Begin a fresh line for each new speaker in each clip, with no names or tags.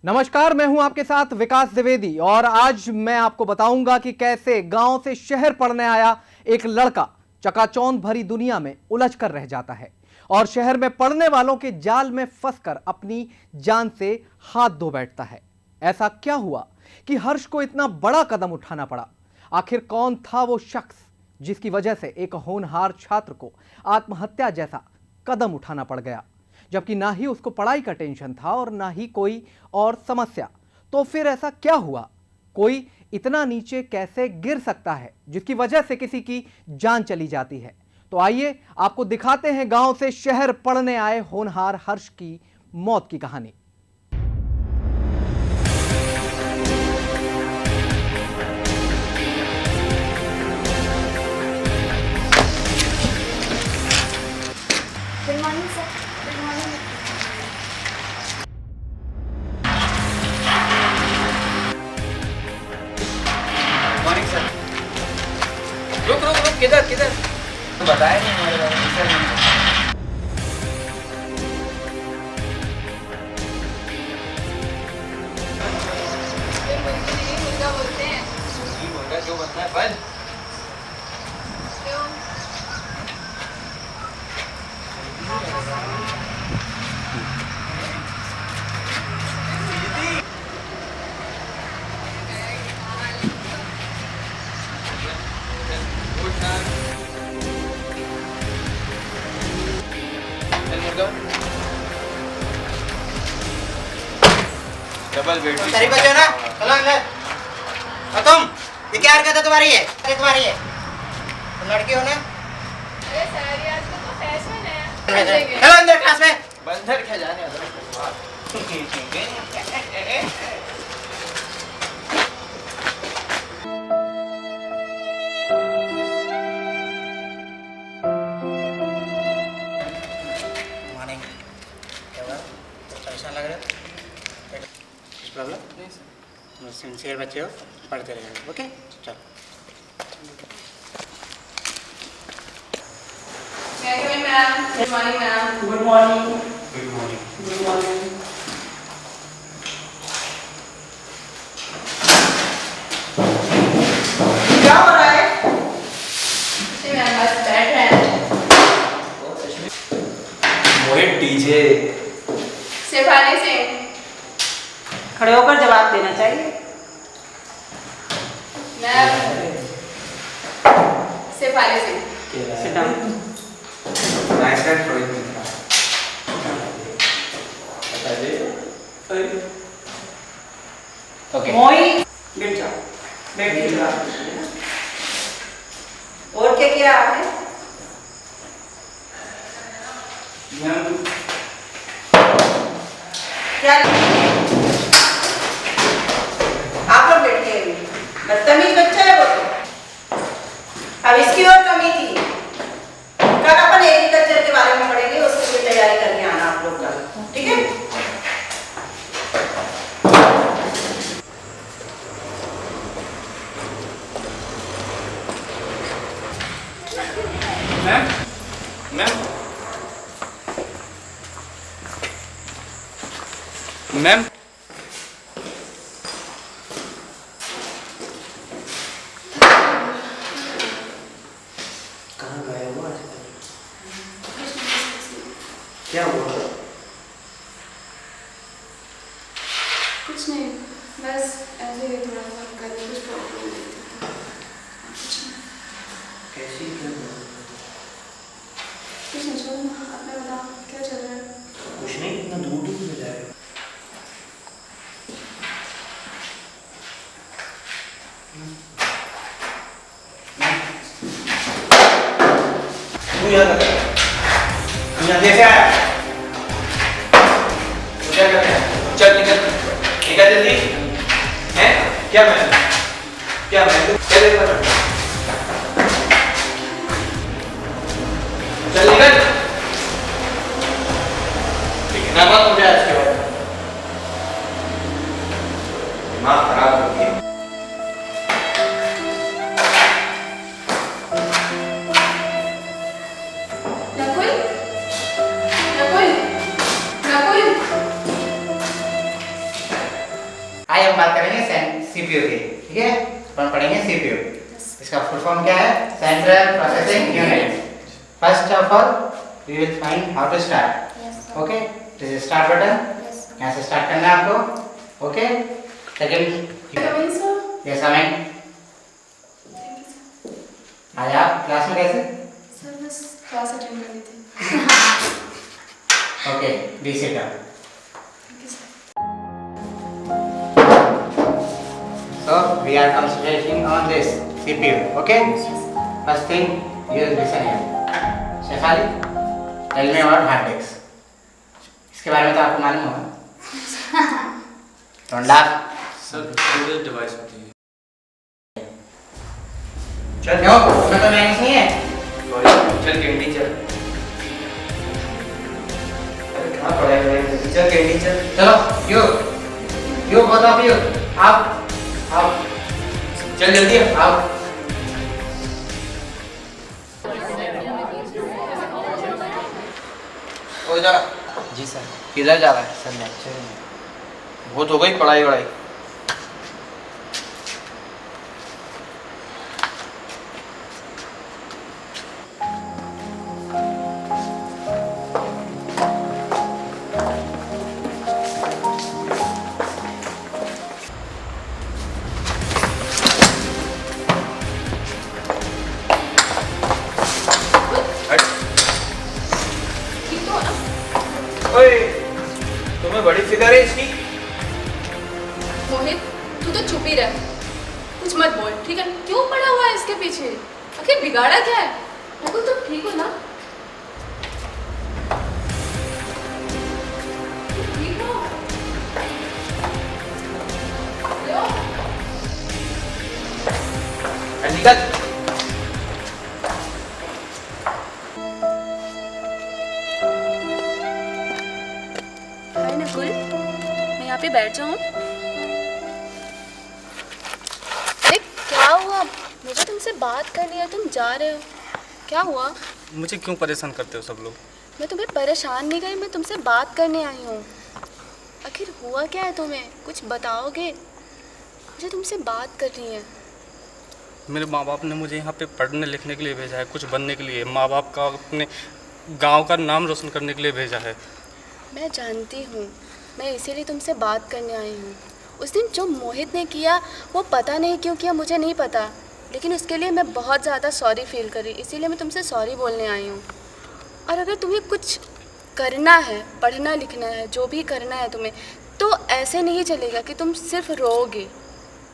नमस्कार, मैं हूं आपके साथ विकास द्विवेदी और आज मैं आपको बताऊंगा कि कैसे गांव से शहर पढ़ने आया एक लड़का चकाचौंध भरी दुनिया में उलझ कर रह जाता है और शहर में पढ़ने वालों के जाल में फंसकर अपनी जान से हाथ धो बैठता है। ऐसा क्या हुआ कि हर्ष को इतना बड़ा कदम उठाना पड़ा? आखिर कौन था वो शख्स जिसकी वजह से एक होनहार छात्र को आत्महत्या जैसा कदम उठाना पड़ गया, जबकि ना ही उसको पढ़ाई का टेंशन था और ना ही कोई और समस्या? तो फिर ऐसा क्या हुआ? कोई इतना नीचे कैसे गिर सकता है जिसकी वजह से किसी की जान चली जाती है? तो आइए आपको दिखाते हैं गांव से शहर पढ़ने आए होनहार हर्ष की मौत की कहानी।
Good morning sir. Good morning.
Morning sir. रुक रुक रुक, किधर किधर? बताया नहीं हमारे बारे में सर।
मुर्गा बोलते हैं।
नहीं बोल जो बनता है बन।
क्यों?
डबल बेड
सारी बच्चों ना चलो अंदर। और तुम ये क्या हरकत है तुम्हारी? है ये तुम्हारी है? तुम लड़की हो ना?
अरे सर, ये आजकल तो फैशन है।
चलो अंदर क्लास में।
बंदर क्या जाने
मॉर्निंग। क्या हुआ? परेशान लग रहे हो? कुछ प्रॉब्लम?
नहीं सर।
सिंसियर बच्चे हो, पढ़ते रहेंगे। ओके चलो।
Ma'am, good morning ma'am.
Good morning.
Good morning.
Good morning. क्या हो रहा है?
जी मैम, बस बैठ रहे हैं।
मोहित डीजे।
शेफाली सिंह।
खड़े होकर जवाब देना चाहिए।
Ma'am, Shefali Singh.
Sit down.
Nice and Rohit Mishra. Okay.
Mohit बैठ जाओ। बैठ जाओ। और क्या किया आपने?
मैम
क्या आप लोग बैठे हैं? बदतमीज बच्चा है वो तो। अब इसकी और कमी थी। कल अपन एग्रीकल्चर के बारे में पढ़ेंगे, उसके लिए तैयारी करके आना आप लोग कल, ठीक है?
मैम मैम मैम
कहाँ गए हो आज? क्या हुआ?
कुछ नहीं, बस ऐसे ही थोड़ा सा कर कुछ प्रॉब्लम नहीं थी।
कैसी क्या हुआ?
कुछ नहीं, छोड़ो ना, आपने बताओ क्या चल रहा है?
कुछ नहीं, इतना दूर दूर में जा रहे हो। तू यहाँ कर। तू यहाँ कैसे आया?
तू क्या करते हैं? चल निकल निकल जल्दी। हैं क्या मैं क्या देख रहा है? चल निकल। दिखना मत मुझे आज के बाद। दिमाग खराब हो गया।
नकुल, नकुल, नकुल।
करेंगे सीपीयू की, ठीक है? अपन पढ़ेंगे सीपीयू। इसका फुल फॉर्म क्या है? Central processing unit. First of all we will find how to start. Okay, this is start button, यहाँ से स्टार्ट करना है आपको। Okay, second
Coming, sir?
Yes coming. आज आप क्लास में कैसे?
सर बस क्लास अटेंड कर ली थी।
Okay, be sit down.
Thank you sir.
So we are concentrating on this CPU. Okay. First thing, you listen here. Shefali, tell me about hard disks. इसके बारे में तो आपको मालूम होगा। Don't laugh.
Sir storage device होती है।
चल क्यों? उसमें तो मैनेज नहीं है।
चल कैंडी चल। अरे कहाँ पड़ा है? चल कैंडी चल।
चलो, you both of you, आप
चल जल्दी
आओ।
ओ जा।
जी सर।
किधर जा रहा है?
सर लेक्चर में।
बहुत हो गई पढ़ाई वढ़ाई।
ठीक तो हो ना?
ओए, तुम्हें बड़ी फिगर है इसकी?
मोहित, तू तो चुप ही रह, कुछ मत बोल, ठीक है? क्यों पड़ा हुआ है इसके पीछे? आखिर बिगाड़ा क्या है? नकुल तुम ठीक हो ना? तुम ठीक हो? हेलो?
निकल।
हाय नकुल, मैं यहाँ पे बैठ जाऊँ? अरे क्या हुआ? मुझे तुमसे बात करनी है, तुम जा रहे हो, क्या हुआ?
मुझे क्यों परेशान करते हो सब लोग?
मैं तुम्हें परेशान नहीं करी, मैं तुमसे बात करने आई हूँ। आखिर हुआ क्या है तुम्हें? कुछ बताओगे? मुझे तुमसे बात करनी है।
मेरे माँ बाप ने मुझे यहाँ पे पढ़ने लिखने के लिए भेजा है, कुछ बनने के लिए, माँ बाप का अपने गांव का नाम रोशन करने के लिए भेजा है।
मैं जानती हूँ, मैं इसीलिए तुमसे बात करने आई हूँ। उस दिन जो मोहित ने किया वो पता नहीं क्यों किया, मुझे नहीं पता, लेकिन उसके लिए मैं बहुत ज़्यादा सॉरी फील करी, इसीलिए मैं तुमसे सॉरी बोलने आई हूँ। और अगर तुम्हें कुछ करना है, पढ़ना लिखना है, जो भी करना है तुम्हें, तो ऐसे नहीं चलेगा कि तुम सिर्फ रोओगे।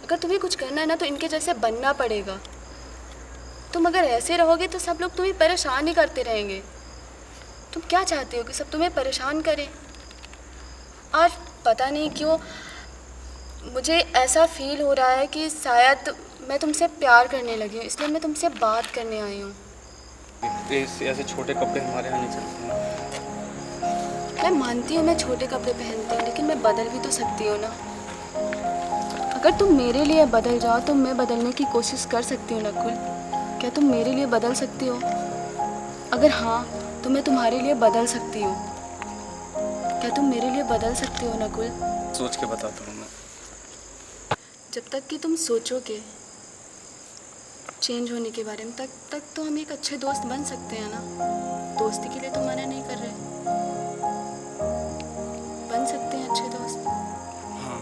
अगर तुम्हें कुछ करना है ना तो इनके जैसे बनना पड़ेगा। तुम अगर ऐसे रहोगे तो सब लोग तुम्हें परेशान ही करते रहेंगे। तुम क्या चाहते हो कि सब तुम्हें परेशान करें? आज पता नहीं क्यों मुझे ऐसा फील हो रहा है कि शायद मैं तुमसे प्यार करने लगी हूँ, इसलिए मैं तुमसे बात करने आई हूँ।
ऐसे छोटे कपड़े हमारे यहाँ नहीं चलते हैं।
मैं मानती हूँ मैं छोटे कपड़े पहनती हूँ, लेकिन मैं बदल भी तो सकती हूँ ना। अगर तुम मेरे लिए बदल जाओ तो मैं बदलने की कोशिश कर सकती हूँ नकुल। क्या तुम मेरे लिए बदल सकती हो? अगर हाँ तो मैं तुम्हारे लिए बदल सकती हूँ। क्या तुम मेरे लिए बदल सकती हो नकुल?
सोच के बताता हूँ मैं।
जब तक कि तुम सोचोगे चेंज होने के बारे में, तब तक तो हम एक अच्छे दोस्त बन सकते हैं ना। दोस्ती के लिए तो मना नहीं कर रहे, बन सकते हैं अच्छे दोस्त।
हाँ।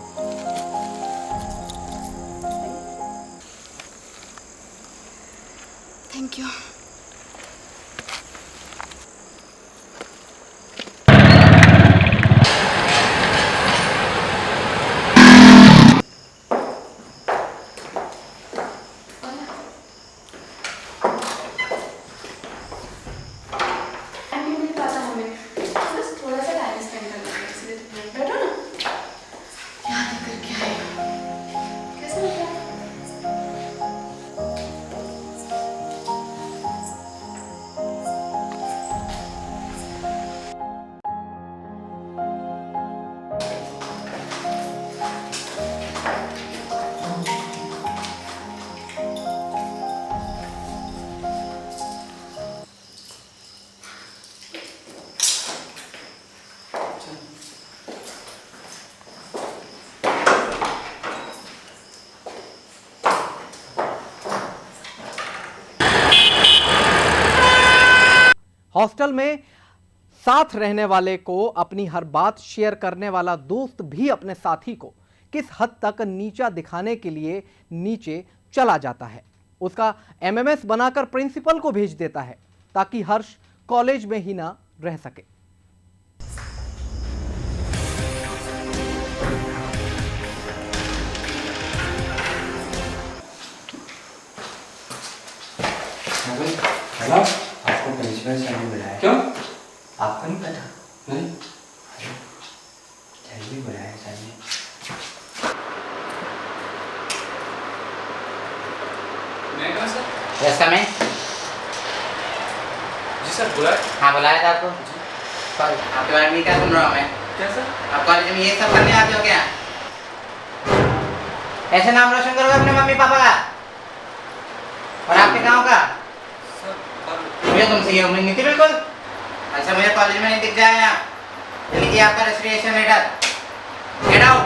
Thank you. टाइम भी मिल पाता हमें।
हॉस्टल में साथ रहने वाले को अपनी हर बात शेयर करने वाला दोस्त भी अपने साथी को किस हद तक नीचा दिखाने के लिए नीचे चला जाता है, उसका एमएमएस बनाकर प्रिंसिपल को भेज देता है ताकि हर्ष कॉलेज में ही ना रह सके।
हेलो, आपको प्रिंसिपल सर ने बुलाया।
क्यों?
आपको नहीं पता?
नहीं।
जल्दी बुलाया सर ने।
मैं कहाँ सर?
यस समय?
जी सर बुलाए।
हाँ बुलाया था आपको। सॉरी, आपके बारे में क्या सुन रहा हूँ मैं?
क्या सर?
आप कॉलेज में ये सब करने आते हो क्या? ऐसे नाम रोशन करोगे अपने मम्मी पापा का और आपके गांव का? मुझे तुमसे ये उम्मीद नहीं थी बिल्कुल। अच्छा मुझे कॉलेज में नहीं दिख जाए आप। लीजिए आपका resignation letter. Get out.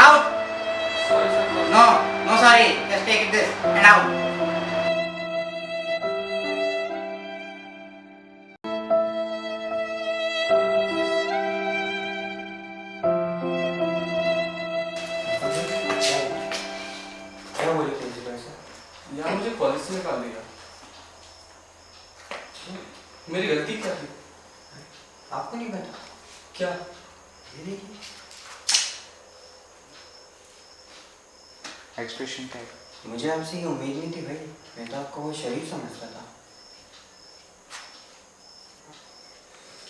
Out.
Sorry sir.
No no sorry, just take it this and out.
क्या बोले प्रिंसिपल सर? यार मुझे कॉलेज से निकाल दिया। मेरी गलती क्या थी?
आपको नहीं पता?
क्या?
ये देखिए
एक्सप्रेशन टाइप।
मुझे आपसे ये उम्मीद नहीं थी भाई। मैं तो आपको वो शरीफ समझता था।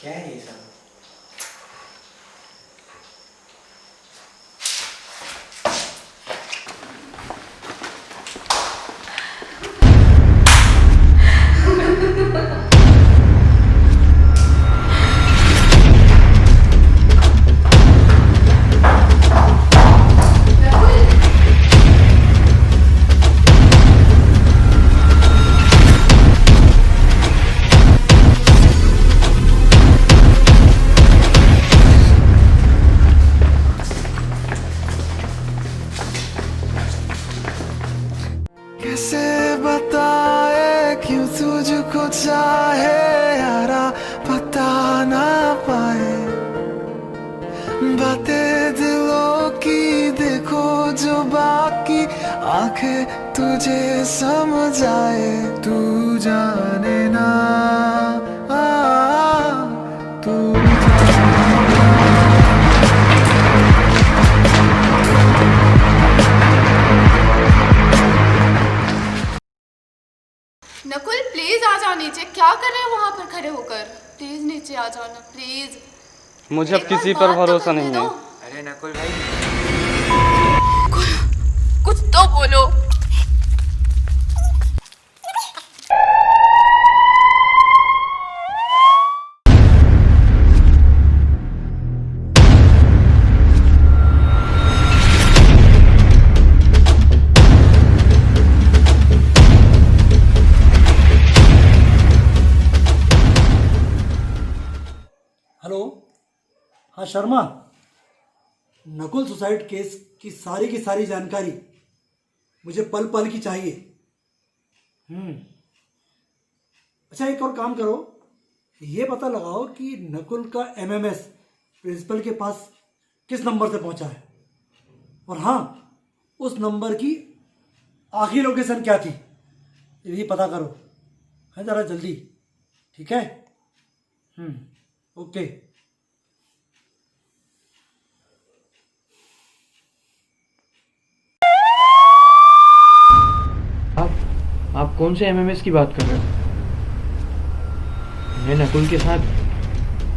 क्या है ये सब?
कैसे बताए क्यों तुझको चाहे यारा, पता ना पाए बातें दिलों की, देखो जो बाकी आंखें तुझे समझाए। तू जाने ना तू
नकुल प्लीज आ जाओ नीचे। क्या कर रहे हो वहां पर खड़े होकर? प्लीज नीचे आ जाओ ना प्लीज।
मुझे अब
एक बार
किसी
बात
पर
तो
भरोसा
करने
नहीं
दो।
है।
अरे नकुल भाई,
कुछ तो बोलो।
हेलो, हाँ शर्मा, नकुल सुसाइड केस की सारी जानकारी मुझे पल पल की चाहिए। अच्छा एक और काम करो, ये पता लगाओ कि नकुल का एमएमएस प्रिंसिपल के पास किस नंबर से पहुंचा है, और हाँ उस नंबर की आखिरी लोकेशन क्या थी, ये भी पता करो है ज़रा जल्दी। ठीक है? ओके।
आप कौन से एमएमएस की बात कर रहे हो? मैं नकुल के साथ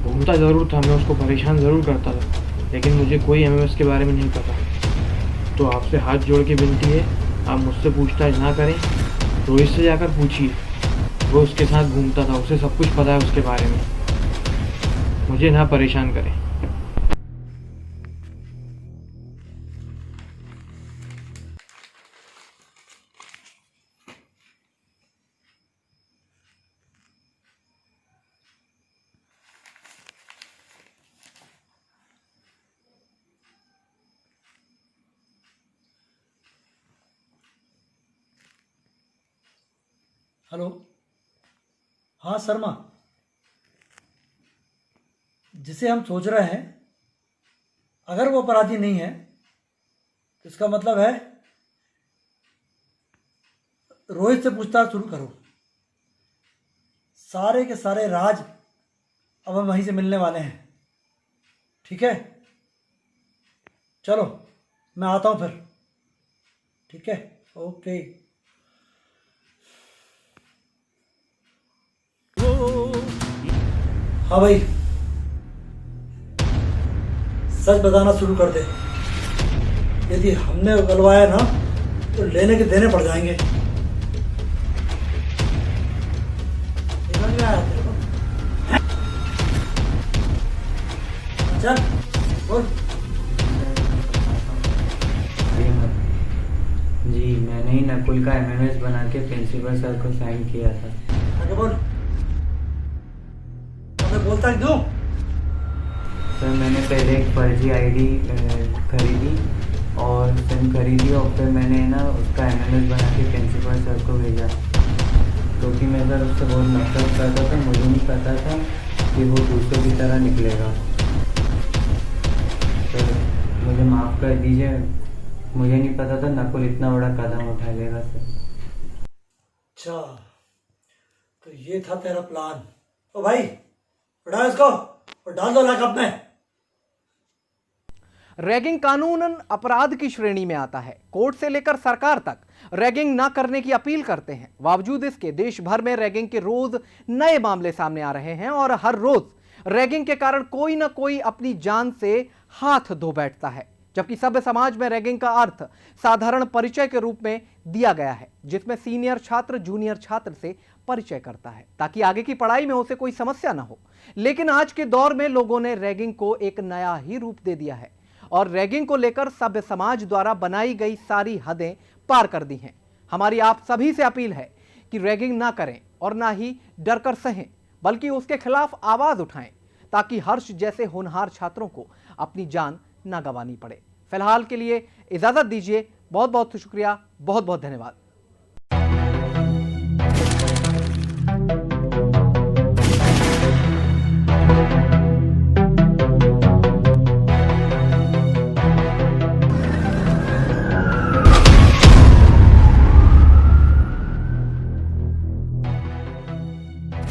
घूमता ज़रूर था, मैं उसको परेशान ज़रूर करता था, लेकिन मुझे कोई एमएमएस के बारे में नहीं पता। तो आपसे हाथ जोड़ के विनती है, आप मुझसे पूछताछ ना करें, रोहित से जाकर पूछिए। वो उसके साथ घूमता था, उसे सब कुछ पता है उसके बारे में। मुझे ना परेशान करें।
हेलो, हाँ शर्मा, जिसे हम सोच रहे हैं अगर वो अपराधी नहीं है तो इसका मतलब है रोहित से पूछताछ शुरू करो। सारे के सारे राज अब हम वहीं से मिलने वाले हैं। ठीक है, चलो मैं आता हूँ फिर। ठीक है, ओके। हाँ भाई, सच बताना शुरू कर दे। यदि हमने उगलवाया ना तो लेने के देने पड़ जाएंगे। समझ में आया तेरे को? चल बोल।
जी, मैंने ही नकुल का एमएमएस बना के प्रिंसिपल सर को साइन किया था।
आगे बोल। मैं बोलता क्यों?
सर, मैंने पहले एक फर्जी आईडी खरीदी और सिम खरीदी और फिर मैंने ना उसका एमएमएस बना के प्रिंसिपल सर को भेजा, क्योंकि मैं सर उससे बहुत नफरत करता था। मुझे नहीं पता था कि वो दूसरों की तरह निकलेगा। सर, मुझे माफ़ कर दीजिए, मुझे नहीं पता था नकुल इतना बड़ा कदम उठा लेगा सर।
अच्छा, तो ये था तेरा प्लान। ओ भाई, उठा इसको और डाल दो लॉकअप में।
रैगिंग कानूनन अपराध की श्रेणी में आता है। कोर्ट से लेकर सरकार तक रैगिंग ना करने की अपील करते हैं। बावजूद इसके देश भर में रैगिंग के रोज नए मामले सामने आ रहे हैं और हर रोज रैगिंग के कारण कोई ना कोई अपनी जान से हाथ धो बैठता है। जबकि सभ्य समाज में रैगिंग का अर्थ साधारण परिचय के रूप में दिया गया है, जिसमें सीनियर छात्र जूनियर छात्र से परिचय करता है ताकि आगे की पढ़ाई में उसे कोई समस्या ना हो। लेकिन आज के दौर में लोगों ने रैगिंग को एक नया ही रूप दे दिया है और रैगिंग को लेकर सभ्य समाज द्वारा बनाई गई सारी हदें पार कर दी हैं। हमारी आप सभी से अपील है कि रैगिंग ना करें और ना ही डर कर सहें, बल्कि उसके खिलाफ आवाज उठाएं ताकि हर्ष जैसे होनहार छात्रों को अपनी जान ना गंवानी पड़े। फिलहाल के लिए इजाजत दीजिए। बहुत बहुत शुक्रिया, बहुत बहुत धन्यवाद।